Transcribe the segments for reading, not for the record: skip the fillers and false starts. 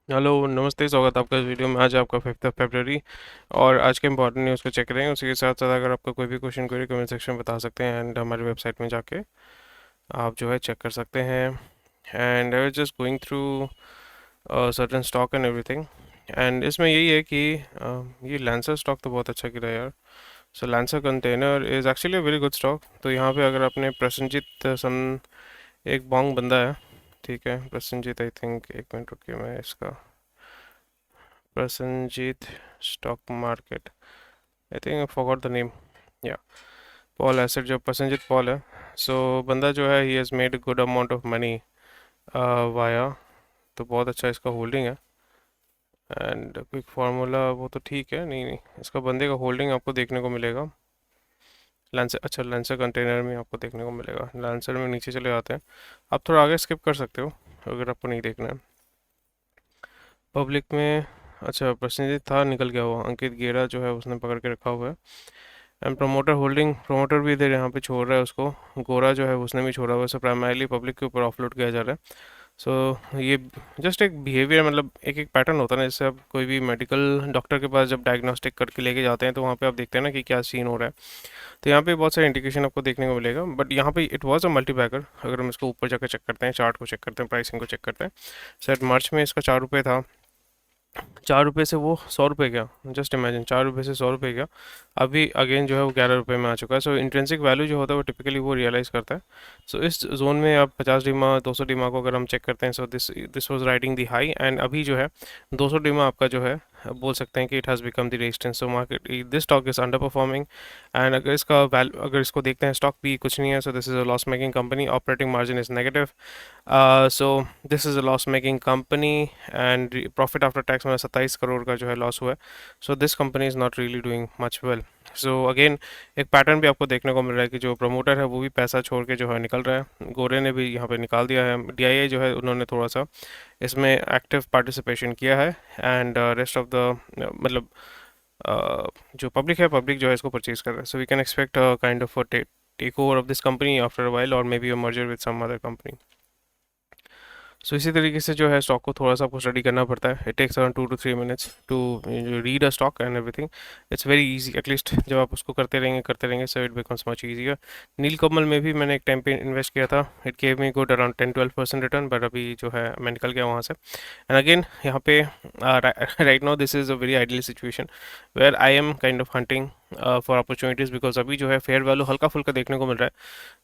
Hello, नमस्ते। स्वागत है आपका इस वीडियो में। आज आपका 5 फरवरी और आज के इंपॉर्टेंट न्यूज़ को चेक करेंगे। उसी के साथ साथ अगर आपका कोई भी क्वेश्चन क्वेरी कमेंट सेक्शन में बता सकते हैं एंड हमारी वेबसाइट में जाके आप जो है चेक कर सकते हैं। And I was just going through certain stock and everything. And इसमें यही है कि ये लैंसर स्टॉक तो बहुत अच्छा गिरा यार। So Lancer container is actually a very good stock. तो यहाँ पे अगर आपने प्रसन्नजीत सन, एक बॉन्ग बंदा है, ठीक है, प्रसन्नजीत, आई थिंक, एक मिनट रुकिए, मैं इसका Prasannajit stock market, I think I forgot the name, या पॉल एसेट, जो प्रसन्नजीत पॉल है। सो बंदा जो है he has made good amount of money via, तो बहुत अच्छा इसका होल्डिंग है। एंड क्विक फार्मूला वो तो ठीक है, नहीं नहीं, इसका बंदे का होल्डिंग आपको देखने को मिलेगा लांसर, अच्छा लांसर कंटेनर में आपको देखने को मिलेगा। लांसर में नीचे चले जाते हैं, आप थोड़ा आगे स्किप कर सकते हो अगर आपको नहीं देखना है। पब्लिक में अच्छा प्रसन्नजीत था, निकल गया हुआ अंकित गेरा जो है उसने पकड़ के रखा हुआ है। एंड प्रमोटर होल्डिंग, प्रमोटर भी इधर यहाँ पे छोड़ रहा है उसको, गोरा जो है उसने भी छोड़ा हुआ है। सो प्राइमरली पब्लिक के ऊपर ऑफलोड किया जा रहा है। सो ये जस्ट एक बिहेवियर, मतलब एक एक पैटर्न होता है ना। जैसे आप कोई भी मेडिकल डॉक्टर के पास जब डायग्नोस्टिक करके लेके जाते हैं तो वहाँ पे आप देखते हैं ना कि क्या सीन हो रहा है। तो यहाँ पे बहुत सारे इंडिकेशन आपको देखने को मिलेगा, बट यहाँ पे it was a multibagger. अगर हम इसको ऊपर जाकर चेक करते हैं, चार्ट को चेक करते हैं, प्राइसिंग को चेक करते हैं। सर मार्च में इसका 4 रुपये था, 4 रुपये से वो 100 रुपये गया। जस्ट इमेजिन, 4 रुपये से 100 रुपये गया। अभी अगेन जो है वो 11 रुपये में आ चुका है। सो इंट्रेंसिक वैल्यू जो होता है वो टिपिकली वो रियलाइज़ करता है। सो इस जोन में आप 50 डीमा, 200 डीमा को अगर हम चेक करते हैं, so this was riding the high. And अभी जो है 200 डीमा आपका जो है बोल सकते हैं कि it has become the resistance. So market, this stock is under performing. And अगर इसका वैल्यू, अगर इसको देखते हैं, स्टॉक भी कुछ नहीं है। So this is a loss making company, operating margin is negative. So this is a loss making company and profit after tax में 27 करोड़ का जो है लॉस हुआ है। So this company is not really doing much well. So again एक pattern भी आपको देखने को मिल रहा है कि जो प्रमोटर है वो भी पैसा छोड़ के जो है निकल रहा है। गोरे ने भी यहाँ पे निकाल दिया है। डीआईए जो है उन्होंने थोड़ा सा इसमें एक्टिव पार्टिसिपेशन किया है। एंड रेस्ट ऑफ द, मतलब जो पब्लिक है, पब्लिक जो है इसको परचेज कर रहा है। So we can expect kind of take over of this company after a while, और may be a merger with some other company. So इसी तरीके से जो है स्टॉक को थोड़ा सा आपको स्टडी करना पड़ता है। It takes around 2 to 3 minutes to read a stock and everything. It's very easy, at least जब आप उसको करते रहेंगे so it becomes much easier. Nilkamal में भी मैंने एक टाइम पे इन्वेस्ट किया था। It gave me good around 10-12% return, but अभी जो है मैं निकल गया वहाँ से। एंड अगेन यहाँ पे right now this is a very ideal situation where I am kind of hunting for opportunities, because अभी जो है फेयर वैल्यू हल्का फुल्का देखने को मिल रहा है।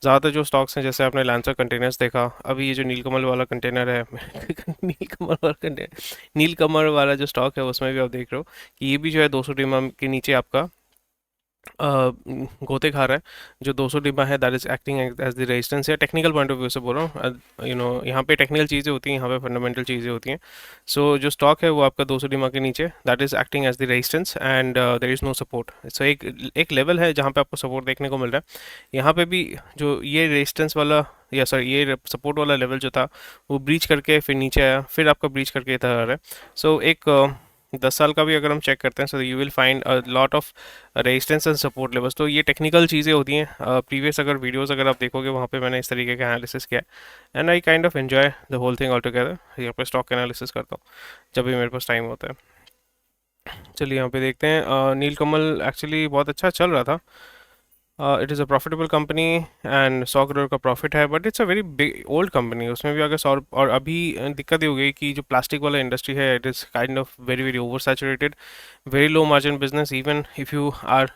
ज़्यादातर जो स्टॉक्स हैं, जैसे आपने लांसर कंटेनर्स देखा, अभी ये जो नीलकमल वाला कंटेनर है नीलकमल वाला कंटेनर, नीलकमल वाला जो स्टॉक है उसमें भी आप देख रहे हो कि ये भी जो है 200 डीमा के नीचे आपका गोते खा रहा है। जो 200 डिब्बा है that is acting as the resistance है। टेक्निकल पॉइंट ऑफ व्यू से बोल रहा हूँ, यहाँ पे टेक्निकल चीज़ें होती हैं, यहाँ पे फंडामेंटल चीज़ें होती हैं। सो जो स्टॉक है वो आपका 200 डिब्बा के नीचे, that is acting as the resistance and there is no support. So एक लेवल है जहाँ पे आपको सपोर्ट देखने को मिल रहा है। यहाँ पे भी जो ये रेजिस्टेंस वाला, या सॉरी ये सपोर्ट वाला लेवल जो था वो ब्रीच करके फिर नीचे आया, फिर आपका ब्रीच करके इधर आ रहा है। सो एक 10 साल का भी अगर हम चेक करते हैं, so you will find a lot of resistance and support levels. तो ये टेक्निकल चीज़ें होती हैं। प्रीवियस अगर वीडियोस अगर आप देखोगे वहाँ पे मैंने इस तरीके का एनालिसिस किया है। And I kind of enjoy the whole thing all together. यहाँ पे स्टॉक एनालिसिस करता हूँ जब भी मेरे पास टाइम होता है। चलिए यहाँ पे देखते हैं। नीलकमल एक्चुअली बहुत अच्छा चल रहा था। It is a profitable company and 100 crore का प्रॉफिट है, but it's a very big old company. उसमें भी अगर 100, और अभी दिक्कत ये हो गई कि जो प्लास्टिक वाला इंडस्ट्री है it is kind of very very over saturated, very low margin business. Even if you are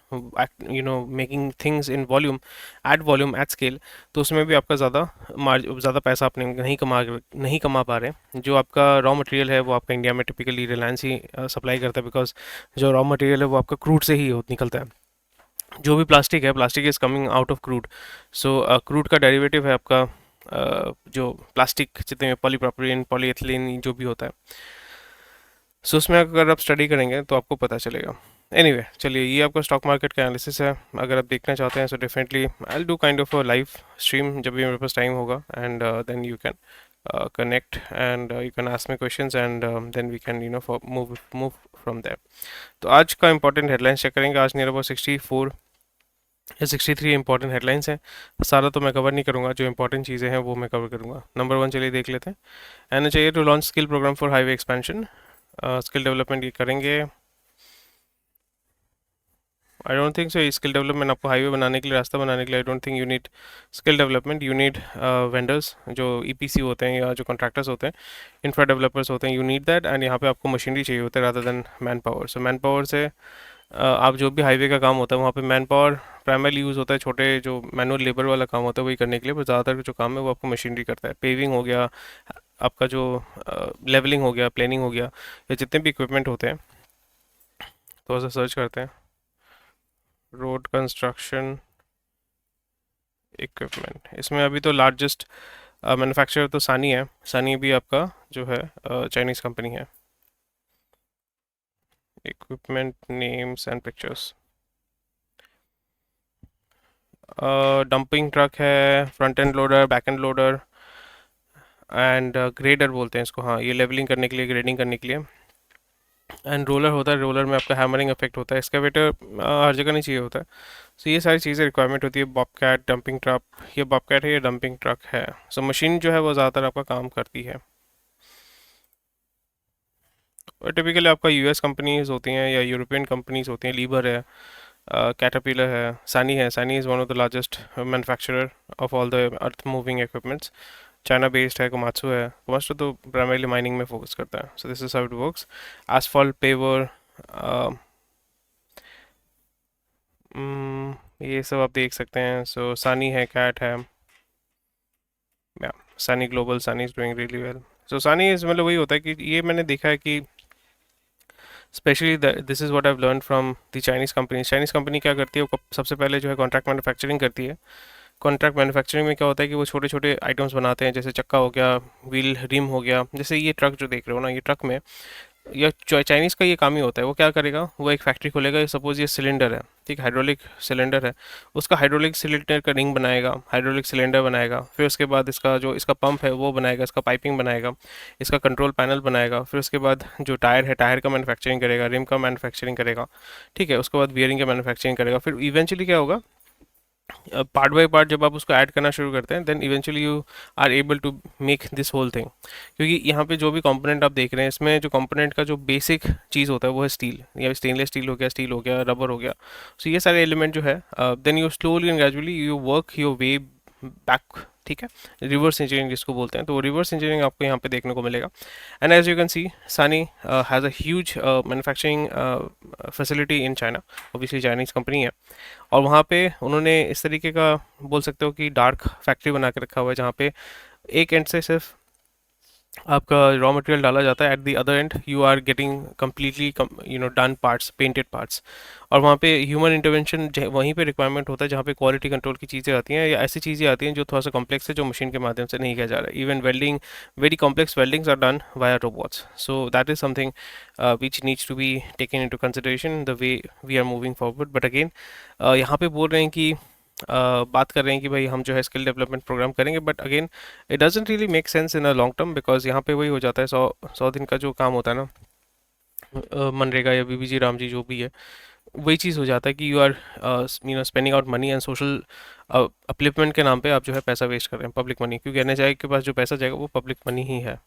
making things in volume, at volume, at scale, तो उसमें भी आपका ज़्यादा पैसा आपने नहीं कमा पा रहे। जो आपका रॉ मटेरियल है वो आपका इंडिया में टिपिकली रिलायंस ही सप्लाई करता है, बिकॉज जो रॉ मटेरियल है वो आपका क्रूड से ही निकलता है। जो भी प्लास्टिक है, plastic is coming out of crude. So crude का डेरिवेटिव है आपका जो प्लास्टिक, जितने में पॉलीप्रोपिलीन, पॉलीएथिलीन जो भी होता है। सो उसमें अगर आप स्टडी करेंगे तो आपको पता चलेगा। एनीवे चलिए, ये आपका स्टॉक मार्केट का एनालिसिस है। अगर आप देखना चाहते हैं so definitely I will do kind of a live stream जब भी मेरे पास टाइम होगा। And then you can connect and you can ask me questions, and then we can move from there. तो आज का इंपॉर्टेंट हेडलाइंस चेक करेंगे। आज नियर अबाउट 64 ये 63 इंपॉर्टेंट हेडलाइंस हैं। सारा तो मैं कवर नहीं करूँगा, जो इंपॉर्टेंट चीज़ें हैं वो मैं कवर करूँगा। नंबर वन चलिए देख लेते हैं। NHAI to launch skill program for highway expansion. Skill development ये करेंगे। I don't think so skill development आपको हाईवे बनाने के लिए, रास्ता बनाने के लिए, I don't think you need skill development. You need vendors जो ईपीसी होते हैं या जो कॉन्ट्रैक्टर्स होते हैं, इंफ्रा डेवलपर्स होते हैं, यू नीड दैट। एंड यहाँ पे आपको मशीनरी चाहिए होता है rather than man power. So man power से आप जो भी हाईवे का काम होता है वहाँ पे मैन पावर प्राइमरली यूज़ होता है। छोटे जो मैनुअल लेबर वाला काम होता है वही करने के लिए, पर ज़्यादातर जो काम है वो आपको मशीनरी करता है। पेविंग हो गया, आपका जो लेवलिंग हो गया, प्लेनिंग हो गया, या जितने भी इक्विपमेंट होते हैं। तो ऐसा सर्च करते हैं, रोड कंस्ट्रक्शन इक्विपमेंट। इसमें अभी तो लार्जेस्ट मैन्युफैक्चरर तो सानी है। सानी भी आपका जो है चाइनीज़ कंपनी है। Equipment names and pictures. Dumping truck है, front end loader, back end loader and grader बोलते हैं इसको। हाँ, ये लेवलिंग करने के लिए, ग्रेडिंग करने के लिए। एंड रोलर होता है, रोलर में आपका हैमरिंग इफेक्ट होता है। एक्सकेवेटर हर जगह नहीं चाहिए होता है। सो ये सारी चीज़ें रिक्वायरमेंट होती है। बॉबकैट, डंपिंग ट्रक, ये बॉबकैट है, ये डंपिंग ट्रक है। सो मशीन जो है वो ज़्यादातर आपका काम करती है। और टिपिकली आपका यूएस कंपनीज होती हैं या यूरोपियन कंपनीज होती हैं। लीवर है, कैटरपिलर है, सानी है। Sany is one of the largest manufacturer of all the earth moving equipments. China based है। कोमात्सु है। कोमात्सु तो प्राइमरली माइनिंग में फोकस करता है। So this is how it works. Asphalt paver, ये सब आप देख सकते हैं। सो सानी है, कैट है, या सानी ग्लोबल, सानी इज डूइंग रियली वेल। सो सानी इज, मतलब वही होता है कि ये मैंने देखा है कि specially this is what I have learn from the Chinese company. Chinese company क्या करती है, वो सबसे पहले जो है कॉन्ट्रैक्ट मैन्युफैक्चरिंग करती है। कॉन्ट्रैक्ट मैन्युफैक्चरिंग में क्या होता है कि वो छोटे छोटे आइटम्स बनाते हैं, जैसे चक्का हो गया, व्हील रिम हो गया। जैसे ये ट्रक जो देख रहे हो ना, ये ट्रक में या चाइनीज़ का ये काम ही होता है। वो क्या करेगा, वो एक फैक्ट्री खोलेगा। सपोज ये सिलेंडर है, ठीक, हाइड्रोलिक सिलेंडर है। उसका हाइड्रोलिक सिलेंडर का रिंग बनाएगा, हाइड्रोलिक सिलेंडर बनाएगा। फिर उसके बाद इसका जो इसका पंप है वो बनाएगा, इसका पाइपिंग बनाएगा, इसका कंट्रोल पैनल बनाएगा। फिर उसके बाद जो टायर है, टायर का मैन्युफैक्चरिंग करेगा, रिम का मैन्युफैक्चरिंग करेगा, ठीक है। उसके बाद बियरिंग का मैन्युफैक्चरिंग करेगा। फिर इवेंचुअली क्या होगा, पार्ट बाय पार्ट जब आप उसको ऐड करना शुरू करते हैं, then eventually you are able to make this whole thing. क्योंकि यहाँ पे जो भी कंपोनेंट आप देख रहे हैं, इसमें जो कंपोनेंट का जो बेसिक चीज़ होता है वो है स्टील, या स्टेनलेस स्टील हो गया, रबर हो गया। सो ये सारे एलिमेंट जो है, then you slowly and gradually you work your way back, ठीक है। रिवर्स इंजीनियरिंग जिसको बोलते हैं, तो रिवर्स इंजीनियरिंग आपको यहाँ पे देखने को मिलेगा। And as you can see, Sany has a huge manufacturing facility in China. Obviously Chinese company है, और वहाँ पे उन्होंने इस तरीके का, बोल सकते हो कि डार्क फैक्ट्री बना के रखा हुआ है, जहाँ पे एक एंड से सिर्फ आपका रॉ मटेरियल डाला जाता है, at the other end you are getting completely done parts, painted parts. और वहाँ पे ह्यूमन इंटरवेंशन वहीं पे रिक्वायरमेंट होता है, जहाँ पे क्वालिटी कंट्रोल की चीज़ें आती हैं, या ऐसी चीज़ें आती हैं जो थोड़ा सा कॉम्प्लेक्स है, जो मशीन के माध्यम से नहीं किया जा रहा है। Even welding, very complex weldings are done via robots. So that is something which needs to be taken into consideration the way we are moving forward. But again यहाँ पे बोल रहे हैं कि बात कर रहे हैं कि भाई हम जो है स्किल डेवलपमेंट प्रोग्राम करेंगे, but again it doesn't really make sense in a long term, because यहाँ पे वही हो जाता है, 100 दिन का जो काम होता है ना, मनरेगा या बीबीजी रामजी जो भी है, वही चीज़ हो जाता है कि you are spending out money and social upliftment के नाम पे आप जो है पैसा वेस्ट कर रहे हैं, पब्लिक मनी। क्योंकि एनएचआई के पास जो पैसा जाएगा वो पब्लिक मनी ही है।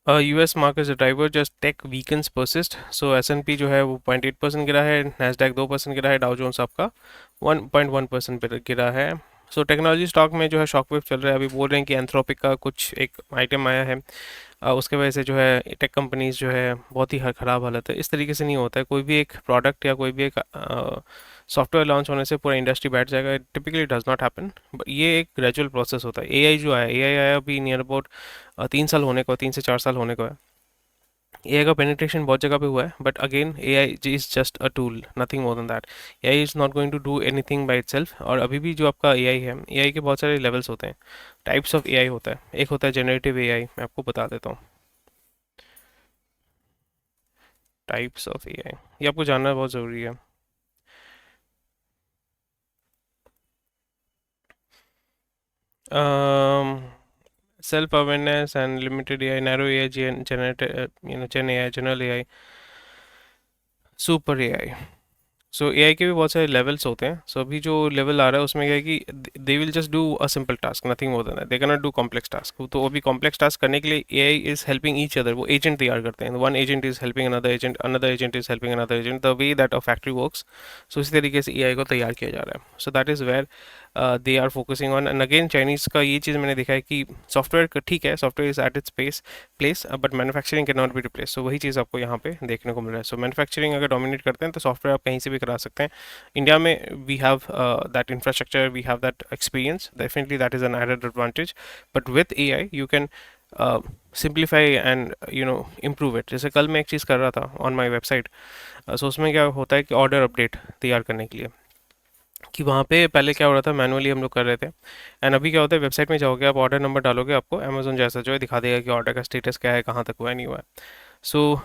US market is driver just take weekends persist. So S&P जो है वो 0.8% गिरा है, नैस्डैक 2% गिरा है, डाउ जोन्स आपका 1.1% पे गिरा है। सो टेक्नोलॉजी स्टॉक में जो है शॉकवेव चल रहा है। अभी बोल रहे हैं कि एंथ्रोपिक का कुछ एक आइटम आया है, उसके वजह से जो है टेक कंपनीज जो है बहुत ही ख़राब हालत है। इस तरीके से नहीं होता है, कोई भी एक प्रोडक्ट या कोई भी एक सॉफ्टवेयर लॉन्च होने से पूरा इंडस्ट्री बैठ जाएगा। Typically does not happen, but ये एक ग्रेजुअल प्रोसेस होता है। एआई जो आया, एआई आया अभी नियर अबाउट 3 साल होने को, 3 से 4 साल होने को है। एआई का पेनिट्रेशन बहुत जगह पे हुआ है, but again AI is just a tool, nothing more than that. AI is not going to do anything by itself. और अभी भी जो आपका एआई है, एआई के बहुत सारे लेवल्स होते हैं, टाइप्स ऑफ एआई होता है। एक होता है जनरेटिव एआई, मैं आपको बता देता हूँ टाइप्स ऑफ एआई, ये आपको जानना बहुत ज़रूरी है। Self awareness and limited AI, narrow AI, generative, gen AI, general AI. Super AI. So AI के भी बहुत सारे लेवल्स होते हैं। सो अभी जो लेवल आ रहा है उसमें क्या है कि they will just do a simple task, nothing more than that, they can not do complex task. तो अभी कॉम्प्लेक्स टास्क करने के लिए AI is helping each other, वो एजेंट तैयार करते हैं। One agent is helping another agent is helping another agent, the way that a factory works. So इसी तरीके से एआई को तैयार किया जा रहा है। So that is where they are focusing on. And again Chinese का ये चीज़ मैंने देखा है कि सॉफ्टवेयर ठीक है, software is at its place, but manufacturing can not be replace. So वही चीज़ आपको यहाँ पे देखने को मिल रहा है। सो मैन्युफैक्चरिंग अगर डोमिनेट करते हैं तो सॉफ्टवेयर आप कहीं से भी करा सकते हैं। इंडिया में we have that infrastructure, we have that experience, definitely that is an added advantage. But with AI you can simplify and improve it. जैसे कल मैं एक चीज़ कर रहा था ऑन माई वेबसाइट। सो उसमें क्या होता है कि ऑर्डर अपडेट तैयार करने के लिए, कि वहाँ पे पहले क्या हो रहा था, मैनुअली हम लोग कर रहे थे। एंड अभी क्या होता है, वेबसाइट में जाओगे आप, ऑर्डर नंबर डालोगे, आपको अमेजोन जैसा जो है दिखा देगा कि ऑर्डर का स्टेटस क्या है, कहाँ तक हुआ है, नहीं हुआ है। सो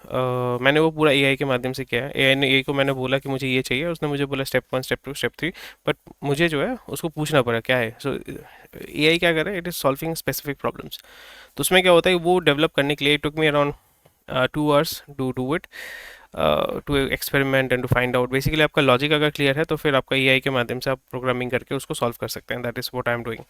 मैंने वो पूरा एआई के माध्यम से किया है। एआई को मैंने बोला कि मुझे ये चाहिए, उसने मुझे बोला स्टेप 1, स्टेप 2, स्टेप 3। बट मुझे जो है उसको पूछना पड़ा क्या है। सो एआई क्या कर रहा है, it is solving specific problems. तो उसमें क्या होता है, वो डेवलप करने के लिए took me around 2 hours to do it, to experiment and to find out. Basically आपका लॉजिक अगर क्लियर है तो फिर आपका एआई के माध्यम से आप प्रोग्रामिंग करके उसको सॉल्व कर सकते हैं। That is what I am doing.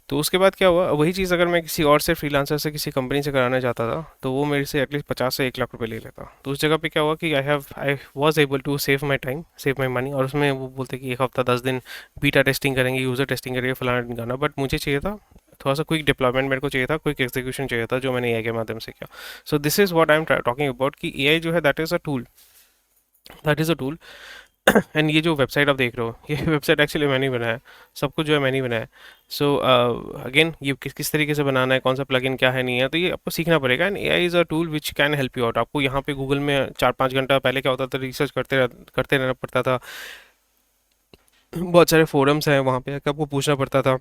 तो उसके बाद क्या हुआ, वही चीज़ अगर मैं किसी और से, फ्रीलांसर से, किसी कंपनी से कराना चाहता था तो वो मेरे से एटलीस्ट 50 से 1 लाख रुपए ले लेता। तो उस जगह पे क्या हुआ कि I was able to save my time, save my money. और उसमें वो बोलते कि 1 हफ्ता 10 दिन बीटा टेस्टिंग करेंगे, यूज़र टेस्टिंग करेंगे, फलाना ढिमकाना। बट मुझे चाहिए था थोड़ा सा क्विक डिप्लॉयमेंट, मेरे को चाहिए था क्विक एग्जीक्यूशन चाहिए था, जो मैंने एआई के माध्यम से किया। सो this is what I am talking about कि एआई जो है that is a tool, that is a tool. And ये जो वेबसाइट आप देख रहे हो, ये वेबसाइट एक्चुअली मैंने ही बनाया है। सब कुछ जो है मैंने ही बनाया है। सो अगेन ये किस तरीके से बनाना है, कौन सा प्लगइन क्या है, नहीं है, तो ये आपको सीखना पड़ेगा। And AI is a tool which can help you out. आपको यहाँ पे गूगल में 4-5 घंटा पहले क्या होता था, रिसर्च करते रहना पड़ता था। बहुत सारे फोरम्स हैं, वहाँ पे आपको पूछना पड़ता था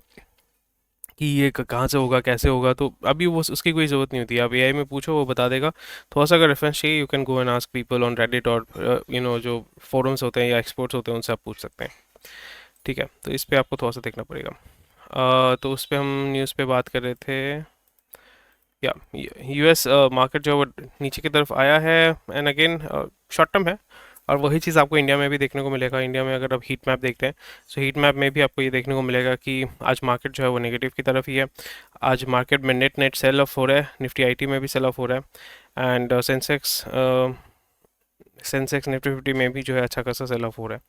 कि ये कहाँ से होगा, कैसे होगा। तो अभी वो उसकी कोई ज़रूरत नहीं होती। आप एआई में पूछो, वो बता देगा। थोड़ा सा अगर रेफरेंस चाहिए, you can go and ask people on Reddit, और जो फोरम्स होते हैं या एक्सपर्ट्स होते हैं उनसे आप पूछ सकते हैं। ठीक है, तो इस पे आपको थोड़ा सा देखना पड़ेगा। तो उस पे हम न्यूज़ पे बात कर रहे थे। या यूएस मार्केट जो है वो नीचे की तरफ आया है। एंड अगेन शॉर्ट टर्म है। और वही चीज़ आपको इंडिया में भी देखने को मिलेगा। इंडिया में अगर आप हीट मैप देखते हैं, सो हीट मैप में भी आपको ये देखने को मिलेगा कि आज मार्केट जो है वो नेगेटिव की तरफ ही है। आज मार्केट में नेट नेट सेल ऑफ हो रहा है, निफ्टी आईटी में भी सेल ऑफ हो रहा है। एंड सेंसेक्स निफ्टी 50 में भी जो है अच्छा खासा सेल ऑफ हो रहा है।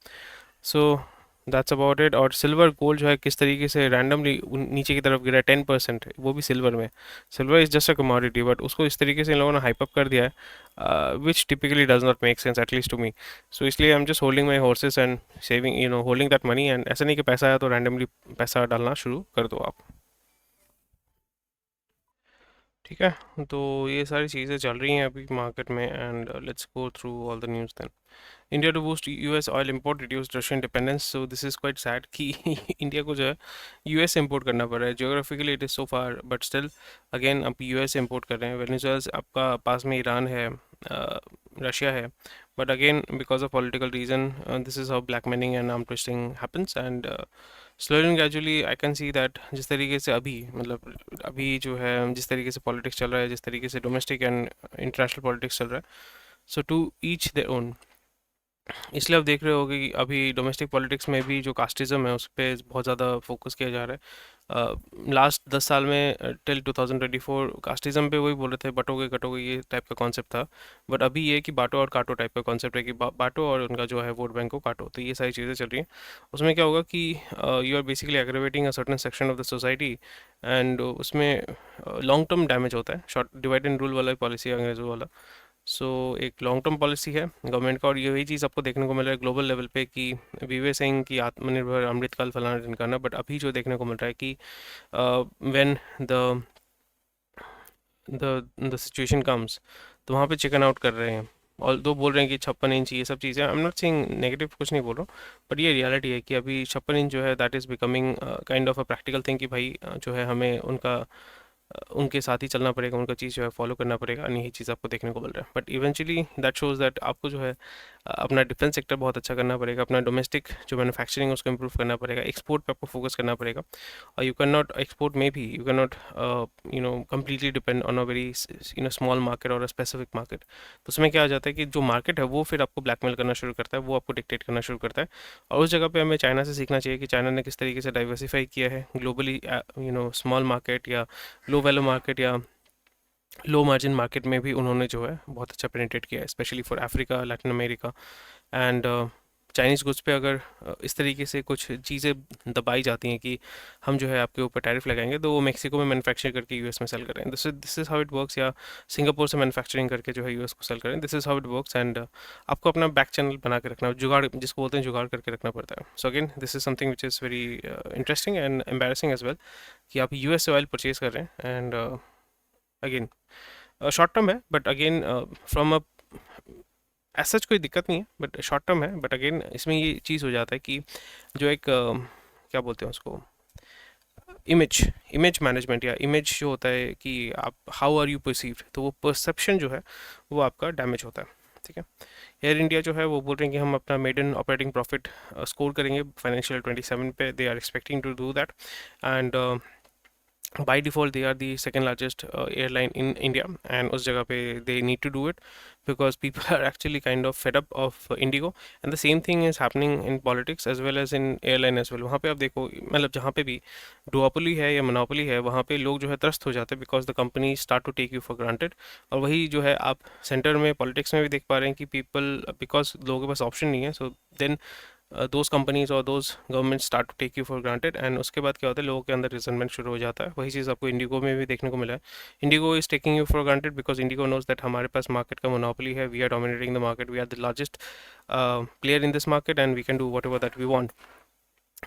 So that's about it. और सिल्वर गोल्ड जो है किस तरीके से रैंडमली नीचे की तरफ गिरा है, 10%, वो भी सिल्वर में। Silver is just a commodity, but उसको इस तरीके से इन लोगों ने हाइप अप कर दिया है, which typically does not make sense, at least to me. So इसलिए I am just holding my horses and saving, holding that money. And ऐसा नहीं कि पैसा आया तो रैंडमली पैसा डालना शुरू कर दो आप। ठीक है, तो ये सारी चीज़ें चल रही हैं अभी मार्केट में। And let's go through all the news then. India to boost US oil import, reduce Russian dependence. So this is quite sad कि इंडिया को जो है यूएस इंपोर्ट करना पड़ रहा है। Geographically it is so far, but still again आप US import कर रहे हैं। वेनेजुएला आपका पास में ईरान है, रशिया है। But again because of political reason, this is how blackmailing and arm twisting happens. And slowly and gradually I can see that जिस तरीके से अभी, मतलब अभी जो है जिस तरीके से पॉलिटिक्स चल रहा है, जिस तरीके से डोमेस्टिक एंड इंटरनेशनल पॉलिटिक्स चल रहा है, सो टू ईच देयर ओन। इसलिए आप देख रहे होगे कि अभी डोमेस्टिक पॉलिटिक्स में भी जो कास्टिज़म है उस पर बहुत ज़्यादा फोकस किया जा रहा है। लास्ट 10 साल में टिल 2024 कास्टिज़म पे वही बोल रहे थे, बटोगे कटोगे, ये टाइप का कॉन्सेप्ट था। बट अभी ये कि बाटो और काटो टाइप का कॉन्सेप्ट है कि बाटो और उनका जो है वोट बैंक को काटो। तो ये सारी चीज़ें चल रही हैं। उसमें क्या होगा कि you are basically aggravating a certain section of the society. And उसमें लॉन्ग टर्म डैमेज होता है। शॉर्ट डिवाइड एंड रूल वाला पॉलिसी अंग्रेज़ों वाला। सो एक लॉन्ग टर्म पॉलिसी है गवर्नमेंट का। और यही चीज़ आपको देखने को मिल रहा है ग्लोबल लेवल पे कि वी वे सेइंग कि आत्मनिर्भर अमृतकाल फलाना ढिमकाना। बट अभी जो देखने को मिल रहा है कि व्हेन द सिचुएशन कम्स, तो वहाँ पे चिकन आउट कर रहे हैं। और दो बोल रहे हैं कि 56 इंच, ये सब चीज़ें, आई एम नॉट सेइंग नेगेटिव, कुछ नहीं बोल रहा हूँ। बट ये रियलिटी है कि अभी 56 इंच जो है that is becoming kind of a practical thing, कि भाई जो है हमें उनका उनके साथ ही चलना पड़ेगा, उनका चीज़ जो है फॉलो करना पड़ेगा, और यही चीज़ आपको देखने को मिल रहा है। But eventually that shows that आपको जो है अपना डिफेंस सेक्टर बहुत अच्छा करना पड़ेगा, अपना डोमेस्टिक जो मैन्युफैक्चरिंग है उसको इम्प्रूव करना पड़ेगा, एक्सपोर्ट पे आपको फोकस करना पड़ेगा। और यू कैन नॉट एक्सपोर्ट में भी you can not completely depend on a very small market और अ स्पेसिफिक मार्केट। तो उसमें क्या आ जाता है कि जो मार्केट है वो फिर आपको ब्लैकमेल करना शुरू करता है, वो आपको डिक्टेट करना शुरू करता है। और उस जगह पे हमें चाइना से सीखना चाहिए कि चाइना ने किस तरीके से डाइवर्सिफाई किया है ग्लोबली, स्मॉल मार्केट या लो वैल्यू मार्केट या लो मार्जिन मार्केट में भी उन्होंने जो है बहुत अच्छा पेनिट्रेट किया है, specially for Africa, Latin America and Chinese goods पे अगर इस तरीके से कुछ चीज़ें दबाई जाती हैं कि हम जो है आपके ऊपर टैरिफ लगाएंगे, तो वो मेक्सिको में मैन्युफैक्चर करके यूएस में सेल करें, this is how it works. या सिंगापुर से मैन्युफैक्चरिंग करके जो है यूएस को सेल करें, this is how it works. And आपको अपना बैक चैनल बना के रखना, जुगाड़ जिसको बोलते हैं, जुगाड़ करके रखना पड़ता है। So again this is something which is very interesting and embarrassing as well, कि आप यूएस से ऑयल परचेज कर रहे हैं। एंड अगेन शॉर्ट टर्म है, but again from a as such कोई दिक्कत नहीं है, बट शॉर्ट टर्म है। बट अगेन इसमें ये चीज़ हो जाता है कि जो एक क्या बोलते हैं उसको, इमेज इमेज मैनेजमेंट या इमेज जो होता है कि आप हाउ आर यू परसीव्ड, तो वो परसेप्शन जो है वो आपका डैमेज होता है। ठीक है, एयर इंडिया जो है वो बोल रहे हैं कि हम अपना मेडन ऑपरेटिंग प्रॉफिट स्कोर करेंगे फाइनेंशियल 27 पे, they are expecting to do that. And by default they are the second largest airline in India, and उस जगह पे they need to do it because people are actually kind of fed up of Indigo, and the same thing is happening in politics as well as in airline as well। वहाँ पे आप देखो, मतलब जहाँ पे भी duopoly है या monopoly है, वहाँ पे लोग जो है त्रस्त हो जाते हैं because the companies start to take you for granted। और वही जो है आप सेंटर में पॉलिटिक्स में भी देख पा रहे हैं कि people, because लोगों के पास ऑप्शन नहीं है, so then दोज कंपनीज और those government start to take you for granted. And उसके बाद क्या होता है, लोगों के अंदर रिजनमेंट शुरू हो जाता है। वही चीज़ आपको इंडिगो में भी देखने को मिला है। IndiGo is taking you for granted because IndiGo knows that हमारे पास मार्केट का मोनोपोली है, we are dominating the market, we are the largest player in this market and we can do whatever that we want.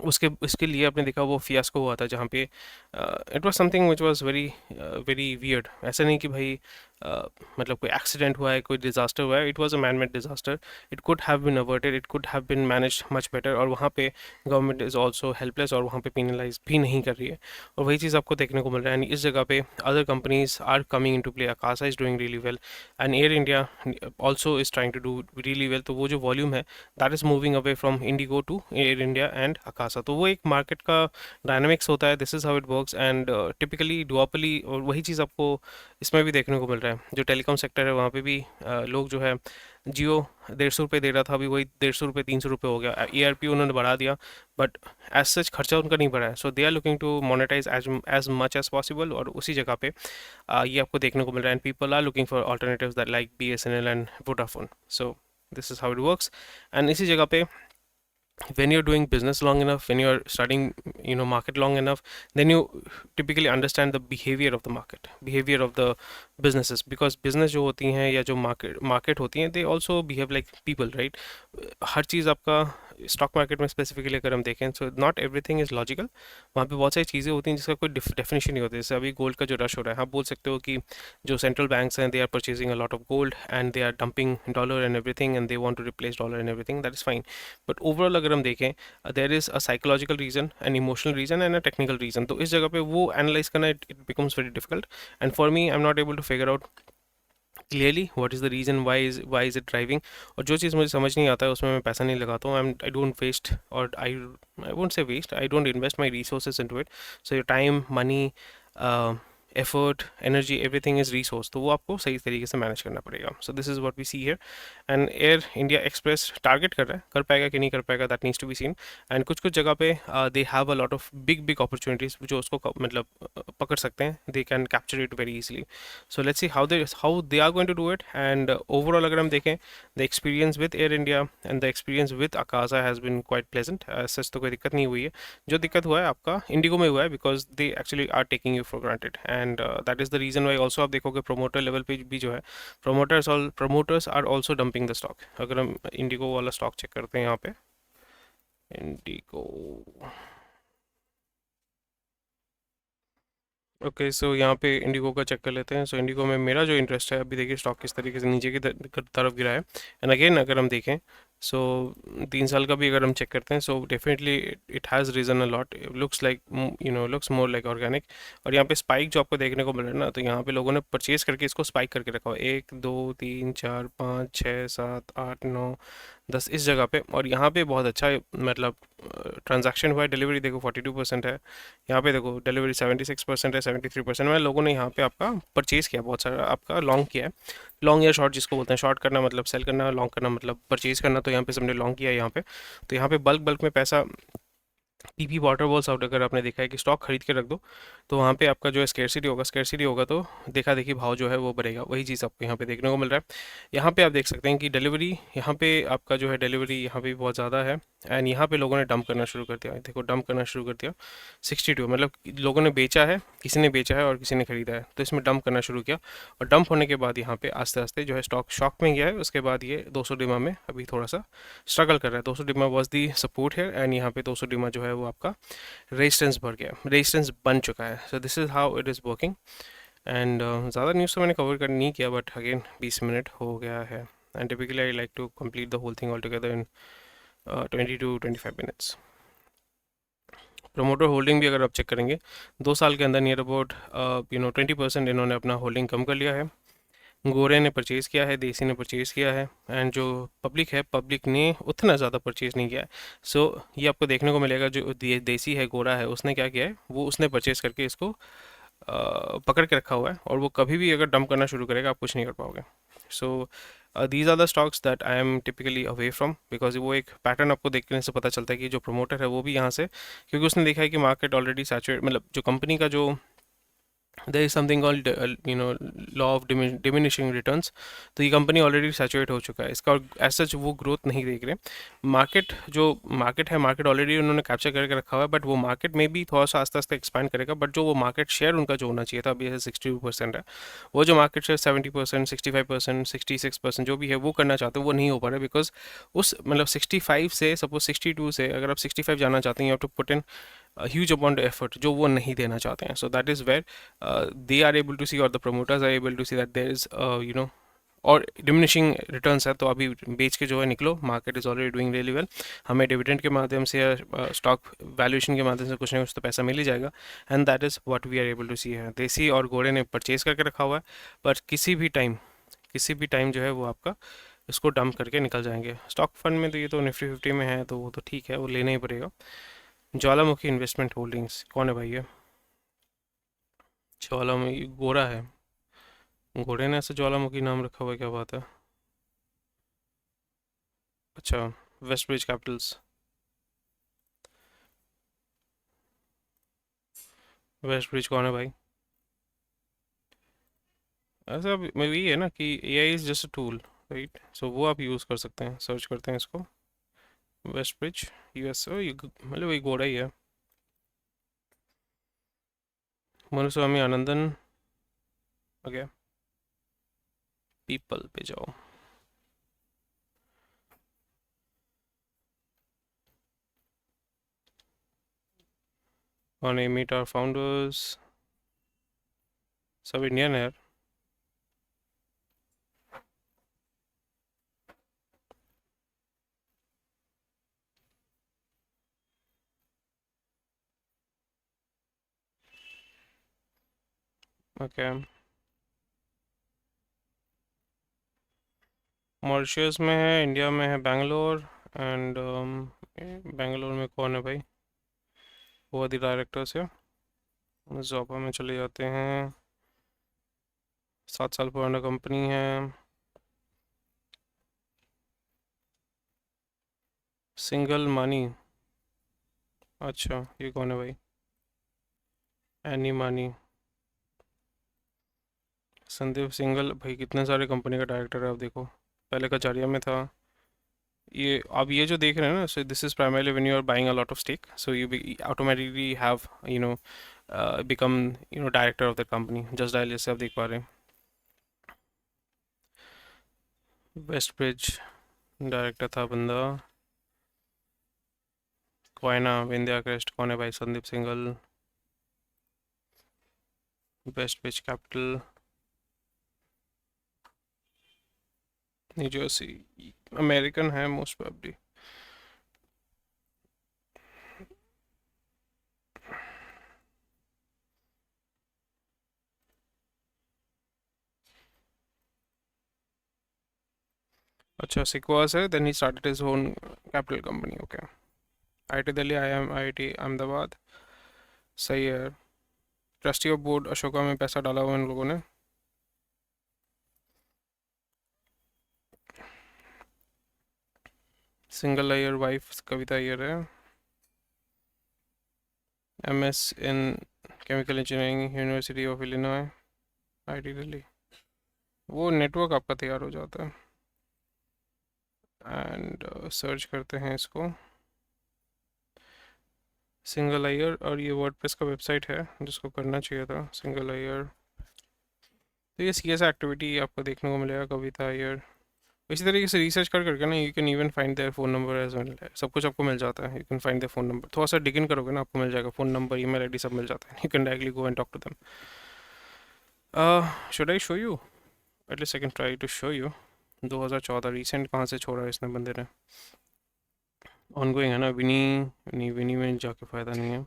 उसके लिए आपने देखा वो fiasco हुआ था, जहाँ पे it was something which was very very weird. ऐसा नहीं कि भाई मतलब कोई एक्सीडेंट हुआ है, कोई डिज़ास्टर हुआ है, it was a man made disaster. It could have been averted, it could have been managed much better. और वहाँ पे गवर्नमेंट इज़ ऑल्सो हेल्पलेस और वहाँ पे पेनलाइज भी नहीं कर रही है। और वही चीज़ आपको देखने को मिल रहा है। एंड इस जगह पे other companies are coming in to play, Akasa is doing really well and air India also is trying to do really well. तो वो जो वॉल्यूम है that is moving away from IndiGo to Air India and Akasa. तो वो एक मार्केट का डायनामिक्स होता है, this is how it works. And typically duopoly, और वही चीज़ आपको इसमें भी देखने को मिल रहा है। जो टेलीकॉम सेक्टर है वहाँ पे भी लोग जो है, जियो 150 रुपये दे रहा था, अभी वही 150 रुपये 300 रुपये हो गया। ERP उन्होंने बढ़ा दिया, बट एज सच खर्चा उनका नहीं बढ़ा है। So they are looking to monetise as much as possible. और उसी जगह पे ये आपको देखने को मिल रहा है। And people are looking for alternatives that like BSNL and Vodafone. So this is how it works. एंड इसी जगह पे when you're doing business long enough, when you're studying market long enough, then you typically understand the behavior of the market, behavior of the businesses, because business जो होती हैं या जो market होती हैं, they also behave like people, right? हर चीज़ आपका stock market में specifically अगर हम देखें, so not everything is logical. वहाँ पे बहुत सारी चीज़ें होती हैं जिसका कोई डेफिनेशन नहीं होती। जैसे अभी गोल्ड का जो रश हो रहा है, आप बोल सकते हो कि जो सेंट्रल बैंक्स हैं, they are purchasing a lot of gold and they are dumping dollar and everything and they want to replace dollar and everything, that is fine. But overall अगर हम देखें, there is a psychological reason, an emotional reason and a technical reason. तो इस जगह पे वो analyse करना, it becomes very difficult. And for me, I am not able to figure out clearly what is the reason, why is it driving. और जो चीज़ मुझे समझ नहीं आता है उसमें मैं पैसा नहीं लगाता हूँ। आई डोंट वेस्ट, और I won't say waste, I don't invest my resources into it. So your time, money, effort, energy, everything is resource, तो वो आपको सही तरीके से मैनेज करना पड़ेगा। So this is what we see here. And air India express target कर रहा है, कर पाएगा कि नहीं कर पाएगा, that needs to be seen. And कुछ कुछ जगह पे they have a lot of big opportunities जो उसको मतलब पकड़ सकते हैं, they can capture it very easily. So let's see how they are going to do it. And overall अगर हम देखें, the experience with Air India and the experience with Akasa has been quite pleasant. सच तो कोई दिक्कत नहीं हुई है। जो दिक्कत हुआ है आपका इंडिगो में हुआ है, because they actually are taking you for granted. And that is the reason why also आप देखोगे प्रोमोटर लेवल पे भी जो है, promoters are also dumping the stock. अगर हम इंडिगो वाला स्टॉक चेक करते हैं यहाँ पे, इंडिगो, ओके, सो यहाँ पे इंडिगो का चेक कर लेते हैं। सो इंडिगो में मेरा जो इंटरेस्ट है, अभी देखिए स्टॉक किस तरीके से नीचे की तरफ गिरा है। एंड अगेन अगर हम देखें सो 3 साल का भी अगर हम चेक करते हैं, so definitely it has risen a lot, looks like looks more like organic. और यहाँ पे स्पाइक जो आपको देखने को मिल रहा है ना, तो यहाँ पे लोगों ने परचेज करके इसको स्पाइक करके रखा हुआ है, 1 2 3 4 5 6 7 8 9 10 इस जगह पे। और यहाँ पे बहुत अच्छा मतलब ट्रांजैक्शन हुआ है। डिलीवरी देखो 42% है, यहाँ पे देखो डिलीवरी 76% है, 73% में लोगों ने यहाँ पे आपका परचेज किया, बहुत सारा आपका लॉन्ग किया है। लॉन्ग या शॉर्ट जिसको बोलते हैं, शॉर्ट करना मतलब सेल करना, लॉन्ग करना मतलब परचेज करना। तो यहाँ पे सबने लॉन्ग किया है यहाँ पे। तो यहाँ पे बल्क बल्क में पैसा, पीपी वाटर बॉल्स आउट, अगर आपने देखा है कि स्टॉक खरीद के रख दो तो वहाँ पे आपका जो है स्केर्सिटी होगा तो देखा देखी भाव जो है वो बढ़ेगा। वही चीज़ आपको यहाँ पे देखने को मिल रहा है। यहाँ पे आप देख सकते हैं कि डिलीवरी यहाँ पे आपका जो है डिलीवरी यहाँ पे भी बहुत ज़्यादा है। एंड यहाँ पे लोगों ने डंप करना शुरू कर दिया, देखो डंप करना शुरू कर दिया। 62 मतलब लोगों ने बेचा है, किसी ने बेचा है और किसी ने खरीदा है, तो इसमें डंप करना शुरू किया। और डंप होने के बाद यहाँ पे आस्ते आस्ते जो है स्टॉक शॉक में गया है। उसके बाद ये 200 डिमा में अभी थोड़ा सा स्ट्रगल कर रहा है। 200 डिमा वॉज दी सपोर्ट है, एंड यहाँ पे 200 डिमा जो है वो आपका रेजिस्टेंस भर गया, रेजिस्टेंस बन चुका है। So this is how it is working. And ज़्यादा न्यूज़ तो मैंने कवर कर नहीं किया, बट अगेन 20 मिनट हो गया है। And typically I like to complete the whole thing all together in 20 to 25 minutes. Promoter holding भी अगर आप चेक करेंगे, 2 साल के अंदर नियर अबाउट 20% इन्होंने अपना होल्डिंग कम कर लिया है। गोरे ने परचेज़ किया है, देसी ने परचेज़ किया है, एंड जो पब्लिक है, पब्लिक ने उतना ज़्यादा परचेज़ नहीं किया है। सो ये आपको देखने को मिलेगा, जो देसी है, गोरा है, उसने क्या किया है, वो उसने परचेज़ करके इसको पकड़ के रखा हुआ है। और वो कभी भी अगर डंप करना शुरू करेगा आप कुछ नहीं कर पाओगे। So these are the stocks that I am typically away from, because वो एक पैटर्न आपको देखने से पता चलता है कि जो प्रमोटर है वो भी यहाँ से, क्योंकि उसने देखा है कि मार्केट ऑलरेडी सैचुरेट, मतलब जो कंपनी का जो there is something called law of diminishing returns। तो ये कंपनी ऑलरेडी सैचुरेट हो चुका है, इसका एज सच वो ग्रोथ नहीं देख रहे। मार्केट जो मार्केट है, मार्केट ऑलरेडी उन्होंने कैप्चर करके रखा हुआ है, बट वो मार्केट में भी थोड़ा सा आस्ते आस्ते एक्सपैंड करेगा। बट जो वो मार्केट शेयर उनका जो होना चाहिए था, अभी ऐसे 62% है, वो जो मार्केट शेयर 70%, 65%, 66% जो भी है वो करना चाहते हो, वो नहीं हो पा रहा है। बिकॉज उस मतलब 65 से, सपोज 62 से अगर आप 65 जाना चाहते हैं, you have to put in huge amount effort, जो वो नहीं देना चाहते हैं। So that is where they are able to see, और the promoters are able to see that there is और डिमिनिशिंग रिटर्न्स है, तो अभी बेच के जो है निकलो, market is already doing really well. हमें डिविडेंड के माध्यम से या स्टॉक वैल्यूएशन के माध्यम से कुछ ना कुछ तो पैसा मिल ही जाएगा। And that is what we are able to see है। देसी और गोरे ने परचेज करके रखा हुआ है, पर किसी भी टाइम जो है वो आपका इसको डंप करके निकल जाएंगे। स्टॉक फंड में तो ये तो निफ्टी 50 में है, तो वो तो ठीक है, वो लेना ही पड़ेगा। ज्वालामुखी इन्वेस्टमेंट होल्डिंग्स कौन है भाई ये? ज्वालामुखी गोरा है, घोड़े ने ऐसे ज्वालामुखी नाम रखा हुआ है, क्या बात है। अच्छा, West Bridge Capitals, West Bridge कौन है भाई? ऐसा मैं वही है ना कि AI is just a tool, right? So वो आप यूज़ कर सकते हैं, सर्च करते हैं इसको, वेस्ट ब्रिज यूएस, मतलब वही घोड़ा ही है। मनुस्वामी आनंदन, ओके, पीपल पे जाओ। कौन है? मीट आवर फाउंडर्स, सब इंडियन है यार। ओके, मॉरिशस में है, इंडिया में है बैंगलोर, एंड बैंगलोर में कौन है भाई? वो आदि डायरेक्टर्स है। जोपा में चले जाते हैं, 7 साल पुराना कंपनी है। सिंगल मानी, अच्छा ये कौन है भाई? एनी मानी, संदीप सिंगल भाई, कितने सारे कंपनी का डायरेक्टर है, आप देखो, पहले कचारिया में था। ये आप ये जो देख रहे हैं ना, so this is primarily when you are buying a lot of stake, so you automatically have you know become director of the company. Just dial जैसे आप देख पा रहे हैं, वेस्ट ब्रिज डायरेक्टर था बंदा, कोयना, विंध्या क्रेस्ट कौन है भाई? Sandeep Singhal, West Bridge Capital, New Jersey, American है मोस्ट प्रोबेबली। अच्छा, सिक्वास है, then he started his own capital company. Okay. IIT Delhi, IIT Ahmedabad. सही है। ट्रस्टी ऑफ बोर्ड अशोका में पैसा डाला हुआ इन लोगों ने। सिंगल अय्यर वाइफ कविता अय्यर है। MS in chemical engineering, university of Illinois, IIT Delhi. वो नेटवर्क आपका तैयार हो जाता है। एंड सर्च करते हैं इसको, सिंगल अय्यर। और ये वर्डप्रेस का वेबसाइट है जिसको करना चाहिए था, सिंगल अय्यर। तो ये सी एस एक्टिविटी आपको देखने को मिलेगा, कविता अय्यर। इसी तरीके से रिसर्च कर करके ना you can even find their phone number as well. सब कुछ आपको मिल जाता है, you can find their phone number. थोड़ा सा डिग इन करोगे ना आपको मिल जाएगा, फ़ोन नंबर, ईमेल आईडी सब मिल जाता है। You can directly go and talk to them. Should I show you? At least I can try to show you. 2014 recent कहाँ से छोड़ा है इसने बंदे ने? ऑनगोइंग है ना, विनी। नहीं, विनी में जाके फ़ायदा नहीं है।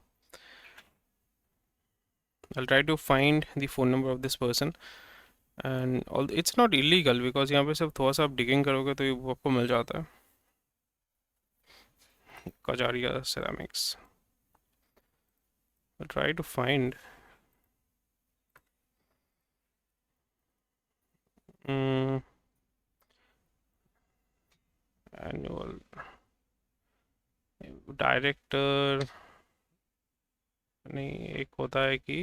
I'll try to find the phone number of this person, and all it's not illegal because यहाँ पे सिर्फ थोड़ा सा आप डिगिंग करोगे तो ये वो आपको मिल जाता है। Kajaria ceramics. I'll try to find annual director. नहीं, एक होता है कि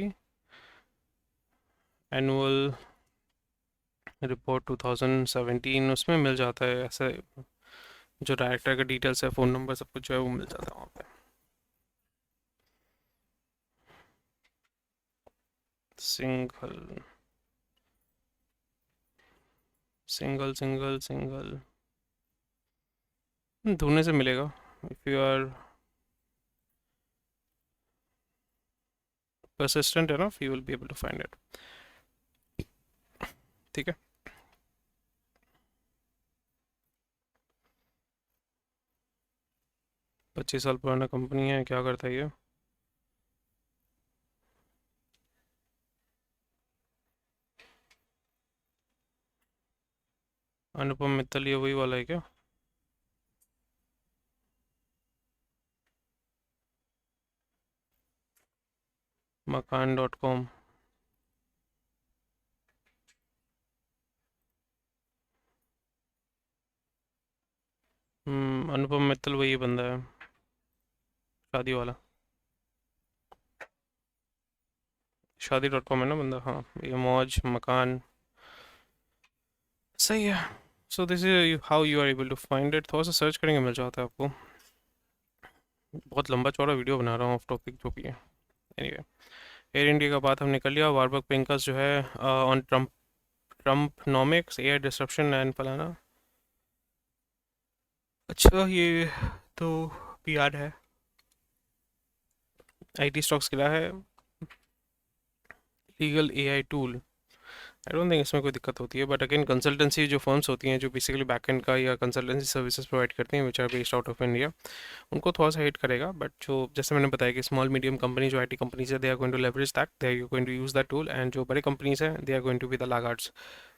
एनुअल रिपोर्ट 2017, उसमें मिल जाता है ऐसे, जो डायरेक्टर का डिटेल्स है, फ़ोन नंबर, सब कुछ जो है वो मिल जाता है वहाँ पे। सिंगल सिंगल सिंगल सिंगल ढूंढने से मिलेगा। If you are persistent enough you will be able to find it। ठीक है। 25 साल पुराना कंपनी है, क्या करता है ये? अनुपम मित्तल, ये वही वाला है क्या? मकान.com। अनुपम मित्तल वही बंदा है, शादी वाला। शादी.com है ना बंदा, हाँ। ये मौज मकान। सही है। So this is how you are able to find it. थोड़ा सा सर्च करेंगे मिल जाता है आपको। बहुत लंबा चौड़ा वीडियो बना रहा हूँ ऑफ टॉपिक जो भी है। एनीवे, एयर इंडिया का बात हम निकल लिया। वारबर्ग पिंकस जो है ऑन ट्रम्पनॉमिक्स, एयर डिस्ट्रप्शन एंड फलाना। अच्छा, ये तो पीआर है। आईटी स्टॉक्स गिरा है। Legal AI tool, I don't think इसमें कोई दिक्कत होती है, बट अगेन कंसल्टेंसी जो फर्म्स होती हैं जो बेसिकली बैकएंड का या कंसल्टेंसी सर्विसेज प्रोवाइड करती हैं which are based out of India, उनको थोड़ा सा हिट करेगा। बट जो जैसे मैंने बताया कि स्मॉल मीडियम कंपनी जो आईटी कंपनीज है, they are going to leverage that, they are going to use that tool. And जो बड़े कंपनीज हैं, they are going to be the laggards.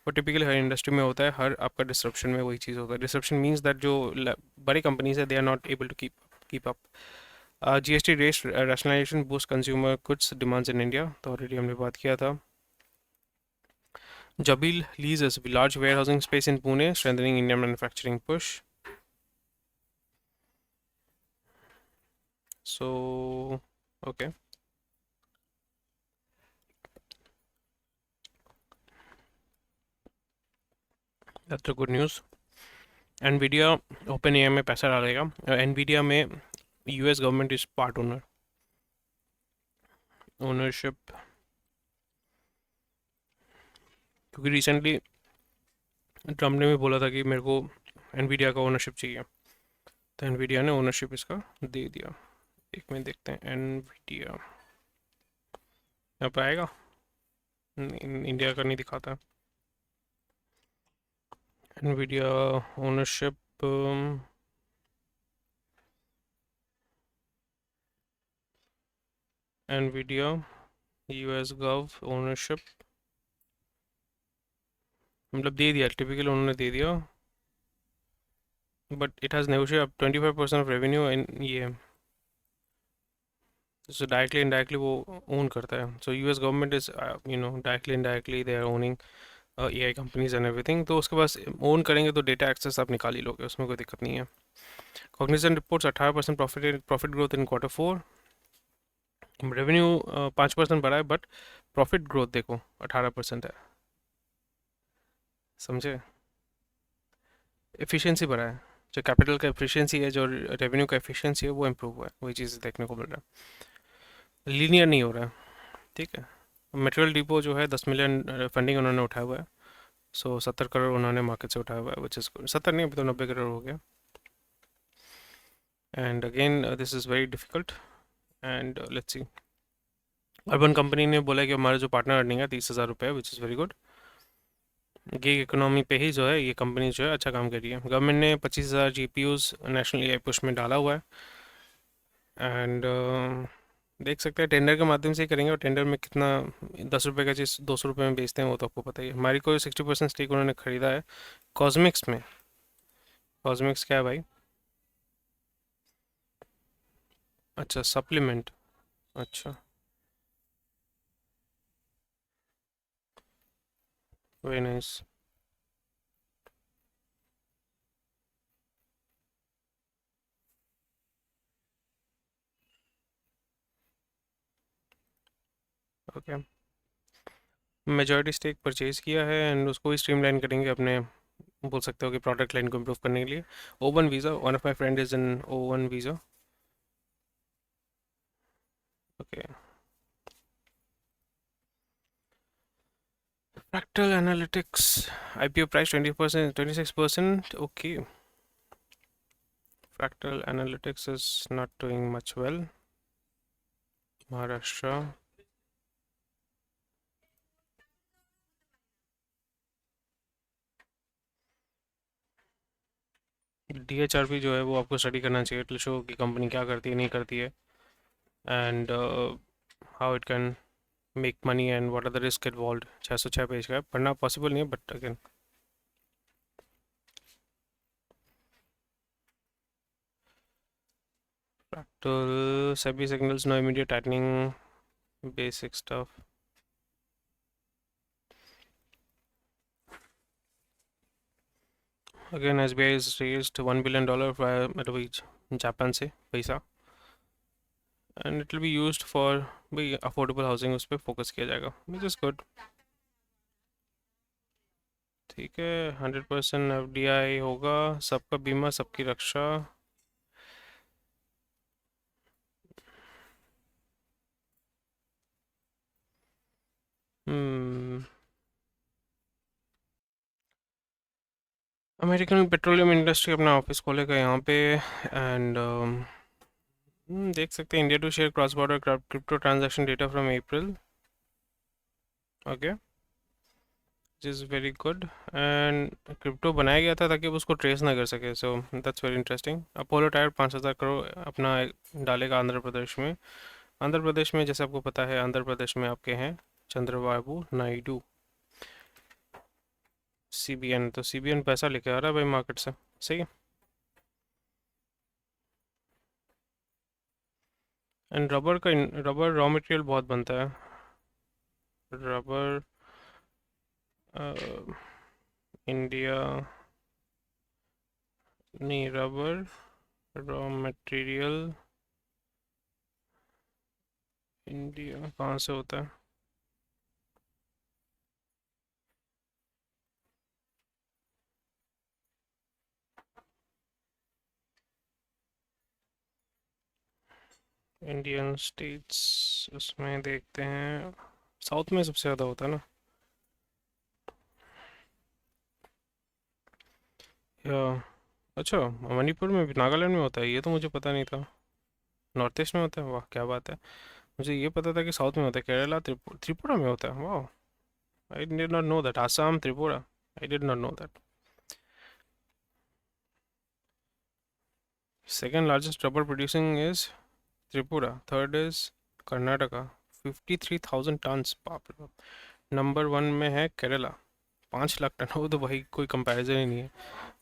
वो टिपिकली हर इंडस्ट्री में होता है, हर आपका डिस्ट्रप्शन में वही चीज़ होता है। डिस्ट्रप्शन मीन्स दैट जो बड़ी कंपनीज है, they are not able to keep up. GST rate rationalisation boost consumer goods demands in India, तो ऑलरेडी हमने बात किया था। Jabil leases large warehousing space in Pune, strengthening Indian manufacturing push. So, okay. That's the good news. NVIDIA OpenAI में पैसा डालेगा। NVIDIA में US government is part ownership, क्योंकि रिसेंटली ट्रम्प ने भी बोला था कि मेरे को NVIDIA का ओनरशिप चाहिए, तो NVIDIA ने ओनरशिप इसका दे दिया। एक मिनट देखते हैं, NVIDIA यहाँ पे आएगा, इंडिया का नहीं दिखाता। NVIDIA ownership NVIDIA US gov ownership, मतलब दे दिया, टिपिकल उन्होंने दे दिया, but it has negotiated up 25% of revenue in ये, सो डायरेक्टली इनडायरेक्टली वो ओन करता है। So US government is directly indirectly they are owning AI companies and everything, तो उसके पास ओन करेंगे तो डेटा एक्सेस आप निकाल ही लोगे, उसमें कोई दिक्कत नहीं है। Cognizant reports 18% profit growth in Q4, revenue 5% बढ़ा है, बट प्रॉफिट ग्रोथ देखो 18% है, समझे? एफिशिएंसी बढ़ा है, जो कैपिटल का एफिशिएंसी है, जो रेवेन्यू का एफिशिएंसी है, वो इम्प्रूव हुआ है, वही चीज़ देखने को मिल रहा है, लीनियर नहीं हो रहा है, ठीक है। मटेरियल डिपो जो है 10 मिलियन फंडिंग उन्होंने उठाया हुआ है, सो 70 करोड़ उन्होंने मार्केट से उठाया हुआ है, विच इज़ 70 नहीं, अभी तो 90 करोड़ हो गया। And again this is very difficult, and let's see. Urban company ने बोला कि हमारा जो पार्टनर अर्निंग है 30,000 रुपये, विच is very good. Gig economy पे ही जो है ये कंपनी जो है अच्छा काम कर रही है। गवर्नमेंट ने 25,000 GPUs नेशनल AI पुश में डाला हुआ है, एंड देख सकते हैं टेंडर के माध्यम से ही करेंगे, और टेंडर में कितना 10 रुपये का चीज़ 200 रुपये में बेचते हैं वो तो आपको पता ही है। हमारी को 60% स्टेक उन्होंने खरीदा है कॉस्मिक्स में। कॉस्मिक्स क्या है भाई? अच्छा, सप्लीमेंट, अच्छा, very nice. Okay, majority stake purchase किया है, एंड उसको ही स्ट्रीमलाइन करेंगे अपने, बोल सकते हो कि प्रोडक्ट लाइन को इम्प्रूव करने के लिए। Oven visa, one of my friend is in oven visa. Okay, fractal analytics, IPO price 20%, 26%, okay. Fractal Analytics is not doing much well. Maharashtra. DHRP जो है वो आपको स्टडी करना चाहिए टू शो कि कंपनी क्या करती है, नहीं करती है, and how it can make money and what are the risk involve. 606 page का है, पढ़ना पॉसिबल नहीं है, but again Fractal, SEBI signals no immediate tightening, basic stuff. Again, SBI has raised $1 billion via Japan से पैसा, and it will be used for भाई affordable housing, उस पर फोकस किया जाएगा, विच इज़ गुड। ठीक है, 100% FDI होगा, सबका बीमा सबकी रक्षा। अमेरिकन पेट्रोलियम इंडस्ट्री अपना ऑफिस खोलेगा यहाँ पे, एंड देख सकते हैं India to share cross border crypto transaction data from April, okay, is very good. And crypto बनाया गया था ताकि अब उसको ट्रेस ना कर सके, so that's very interesting. Apollo tyre 5,000 crore अपना डालेगा आंध्र प्रदेश में। आंध्र प्रदेश में जैसे आपको पता है, आंध्र प्रदेश में आपके हैं चंद्रबाबू नायडू, CBN, तो CBN पैसा लेके आ रहा है भाई मार्केट से, सही है। एंड रबर रॉ मटेरियल बहुत बनता है, रबर इंडिया नहीं, रबर रॉ मटेरियल इंडिया कहाँ से होता है? इंडियन स्टेट्स, उसमें देखते हैं, साउथ में सबसे ज़्यादा होता है ना, या अच्छा, मणिपुर में भी, नागालैंड में होता है, ये तो मुझे पता नहीं था। नॉर्थ ईस्ट में होता है, वाह क्या बात है। मुझे ये पता था कि साउथ में होता है, केरला त्रिपुरा में होता है, वाह, I did not know that. Assam, Tripura, I did not know that. Second largest rubber producing is Tripura. Third is Karnataka, 53,000 tons. बाप रे बाप. नंबर 1 में है केरला, 5 लाख टन. वो तो भाई कोई कंपैरिजन ही नहीं है.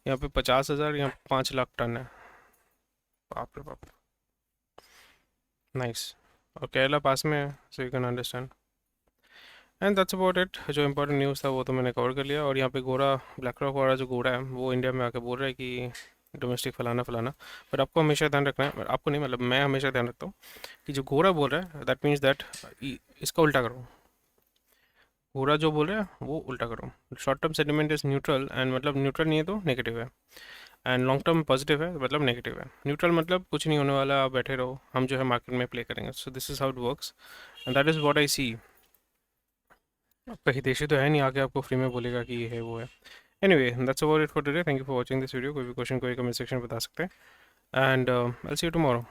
यहाँ पे 50,000, यहाँ 5 लाख टन है. बाप रे बाप. नाइस. और केरला पास में है, so you can understand. And that's about it. जो इंपॉर्टेंट न्यूज़ था वो तो मैंने कवर कर लिया. और यहाँ पे गोरा, ब्लैक रॉक वाला जो गोरा है वो इंडिया में आके बोल रहा है कि डोमेस्टिक फलाना फलाना. बट आपको हमेशा ध्यान रखना है, आपको नहीं मतलब मैं हमेशा ध्यान रखता हूँ कि जो गोरा बोल रहा है दैट मीन्स दैट इसका उल्टा करो. गोरा जो बोल रहा है वो उल्टा करो. Short term sentiment is neutral, and मतलब न्यूट्रल नहीं है तो नेगेटिव है. एंड लॉन्ग टर्म पॉजिटिव है मतलब नेगेटिव है. न्यूट्रल मतलब कुछ नहीं होने वाला, आप बैठे रहो, हम जो है मार्केट में प्ले करेंगे. So this is how it works, and that is what I see. कहीं देशी तो है नहीं आके आपको फ्री में बोलेगा कि ये है वो है. Anyway, that's about it for today. Thank you for watching this video. कोई भी क्वेश्चन कोई कमेंट सेक्शन में बता सकते हैं. And I will see you tomorrow.